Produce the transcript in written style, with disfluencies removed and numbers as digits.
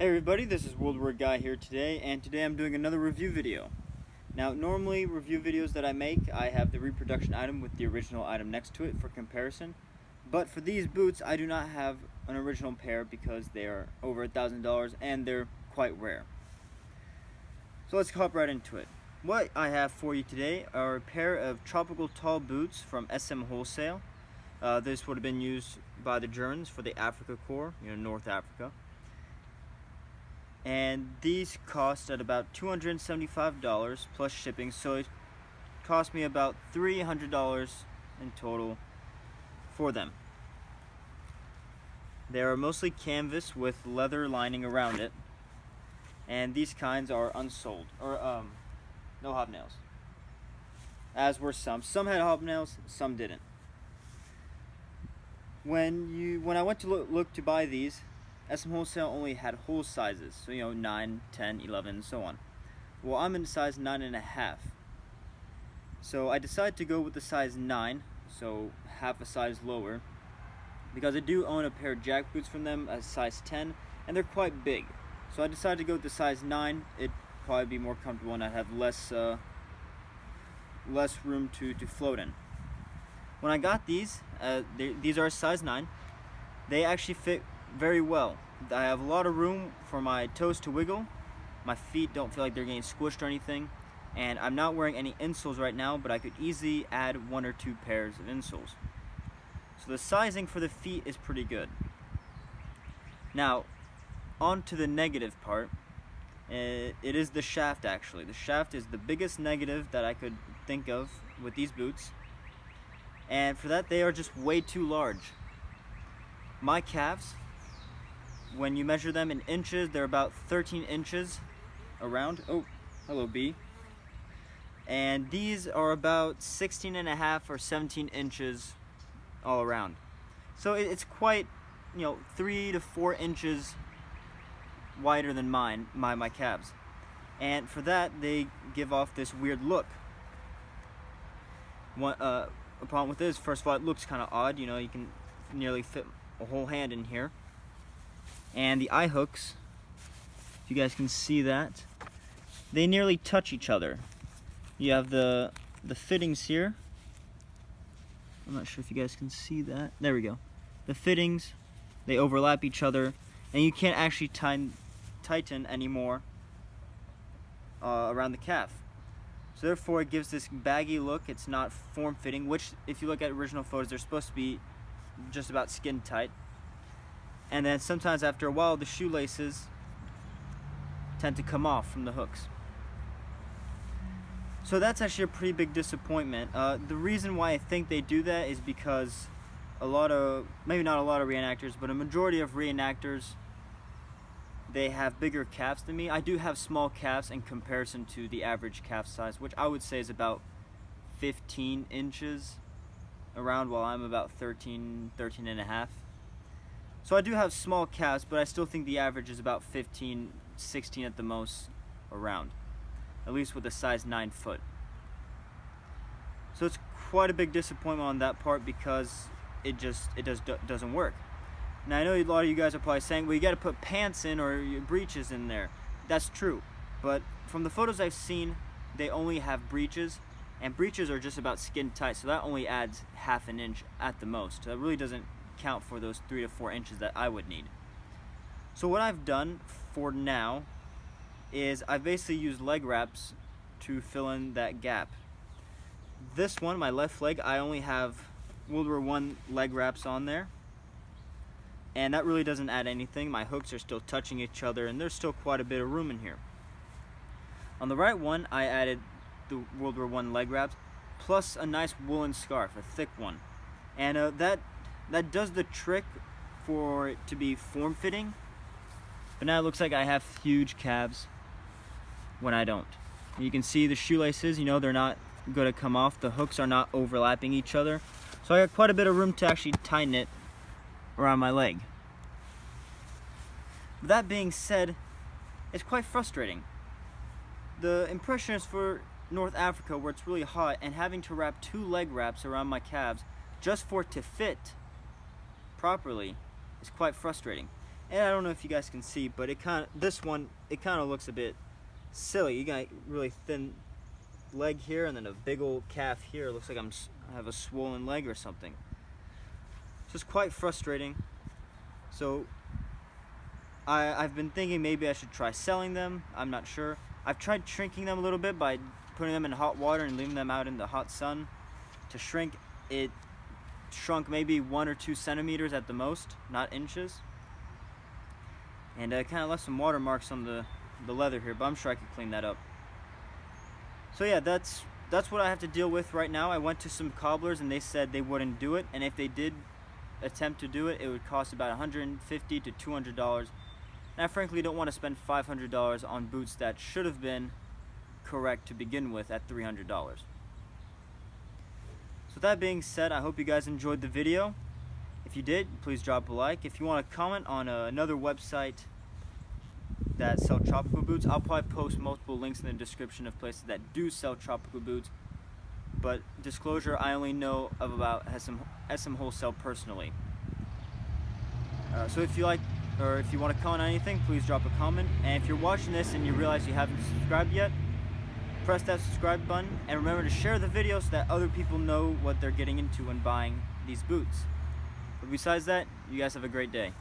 Hey everybody, this is World War Guy here today, and today I'm doing another review video. Now, normally review videos that I make, I have the reproduction item with the original item next to it for comparison. But for these boots, I do not have an original pair because they are over $1,000 and they're quite rare. So let's hop right into it. What I have for you today are a pair of tropical tall boots from SMWholesale. This would have been used by the Germans for the Africa Corps, North Africa. And these cost at about $275 plus shipping, so it cost me about $300 in total for them. They are mostly canvas with leather lining around it, and these kinds are unsoled, or no hobnails, as were some. Some had hobnails, some didn't. When I went to look to buy these, SMWholesale only had whole sizes, so 9, 10, 11, and so on. Well, I'm in size 9.5. So I decided to go with the size 9, so half a size lower, because I do own a pair of jack boots from them as size 10, and they're quite big. So I decided to go with the size 9. It'd probably be more comfortable and I'd have less room to float in. When I got these, these are size 9, they actually fit very well. I have a lot of room for my toes to wiggle. My feet don't feel like they're getting squished or anything, and I'm not wearing any insoles right now, but I could easily add 1 or 2 pairs of insoles. So the sizing for the feet is pretty good. Now, on to the negative part. It is the shaft, actually. The shaft is the biggest negative that I could think of with these boots, and for that they are just way too large. My calves, when you measure them in inches, they're about 13 inches around. Oh, hello bee. And these are about 16.5 or 17 inches all around. So it's quite, 3 to 4 inches wider than my calves. And for that, they give off this weird look. The problem with this, first of all, it looks kind of odd. You can nearly fit a whole hand in here. And the eye hooks, if you guys can see that, they nearly touch each other. You have the fittings here. I'm not sure if you guys can see that. There we go. The fittings, they overlap each other, and you can't actually tighten anymore around the calf. So therefore it gives this baggy look. It's not form-fitting, which if you look at original photos, they're supposed to be just about skin tight. And then sometimes after a while, the shoelaces tend to come off from the hooks. So that's actually a pretty big disappointment. The reason why I think they do that is because maybe not a lot of reenactors, but a majority of reenactors, they have bigger calves than me. I do have small calves in comparison to the average calf size, which I would say is about 15 inches around, while I'm about 13 and a half. So I do have small calves, but I still think the average is about 15, 16 at the most around, at least with a size 9 foot. So it's quite a big disappointment on that part because it doesn't work. Now I know a lot of you guys are probably saying, well, you got to put pants in or breeches in there. That's true, but from the photos I've seen, they only have breeches, and breeches are just about skin tight, so that only adds half an inch at the most. So that really doesn't count for those 3 to 4 inches that I would need. So what I've done for now is I basically used leg wraps to fill in that gap. This one, my left leg, I only have World War I leg wraps on there, and that really doesn't add anything. My hooks are still touching each other, and there's still quite a bit of room in here. On the right one, I added the World War I leg wraps plus a nice woolen scarf, a thick one, and that does the trick for it to be form-fitting, but now it looks like I have huge calves when I don't. You can see the shoelaces, they're not going to come off. The hooks are not overlapping each other. So I got quite a bit of room to actually tighten it around my leg. That being said, it's quite frustrating. The impression is for North Africa, where it's really hot, and having to wrap 2 leg wraps around my calves just for it to fit properly is quite frustrating. And I don't know if you guys can see, but it kind of looks a bit silly. You got a really thin leg here and then a big old calf here. It looks like I have a swollen leg or something. So it's quite frustrating. So I've been thinking maybe I should try selling them. I'm not sure. I've tried shrinking them a little bit by putting them in hot water and leaving them out in the hot sun to shrink. It shrunk maybe 1 or 2 centimeters at the most, not inches. And I kind of left some watermarks on the leather here, but I'm sure I could clean that up. So yeah, that's what I have to deal with right now. I went to some cobblers and they said they wouldn't do it, and if they did attempt to do it, it would cost about $150 to $200. And I frankly don't want to spend $500 on boots that should have been correct to begin with at $300. So that being said, I hope you guys enjoyed the video. If you did, please drop a like. If you want to comment on another website that sell tropical boots, I'll probably post multiple links in the description of places that do sell tropical boots. But disclosure, I only know of about SMWholesale personally. So if you like, or if you want to comment on anything, please drop a comment. And if you're watching this and you realize you haven't subscribed yet, press that subscribe button, and remember to share the video so that other people know what they're getting into when buying these boots. But besides that, you guys have a great day.